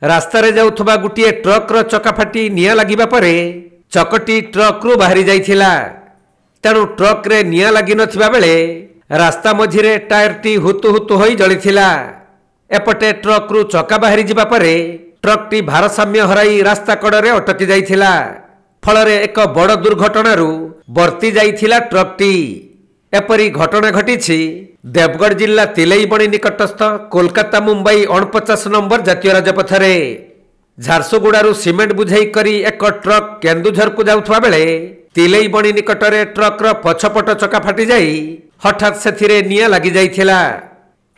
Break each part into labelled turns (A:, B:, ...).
A: रास्तारे जाउथबा गुटिए ट्रक्र चका फाटी निया लागिबा परे चकटी ट्रक्रू बाहरी जाइथिला। तेणु ट्रक्रे निया लगी नथिबा बेले रास्ता मझिरे टायरटी हुतु हुतु होई जलिथिला। एपटे ट्रक्रू चका बाहरी जिबा परे ट्रकटी भारसाम्य हराई रास्ता कड़रे अटकी जाइथिला। फलरे एक बड़ दुर्घटनारू बर्ती जाइथिला ट्रकटी। एपरी घटना घटिछि देवगढ़ जिला तिलैबणी निकटस्थ कोलकाता मुंबई 49 नंबर जातीय राजपथरे। झारसुगुड़ारू सिमेंट बुझाई करी एक ट्रक केन्दुझर को जाउथबा बेले तिलैबणी निकटरे ट्रक्र पछपट चका फाटी जाई हठात सेथिरे निया लगी जाइथिला।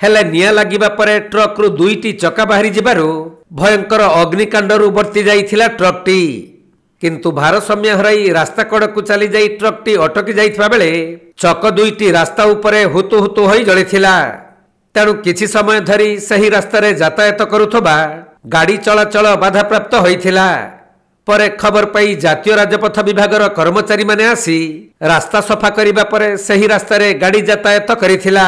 A: हेले निया लागिबा परे ट्रक्रू दुईटी चका बाहरी जिबारू भयंकर अग्निकांडरू बर्ती जाइथिला ट्रकटी। किंतु भारसाम्य हराई रास्ता कड़कू चली जाई ट्रकटी अटकी जाइथिबा बेले चक दुईटी रास्ता उपरे हुतु हुतु होई जलिथिला। तेणु किछि समय धरी सही रास्तारे यातायात करुथबा गाड़ी चलाचल बाधाप्राप्त होइथिला। परे खबर पाई जातीय राजपथ विभागर कर्मचारी माने आसी रास्ता सफा करिबा परे सही रास्तारे गाड़ी यातायात करिथिला।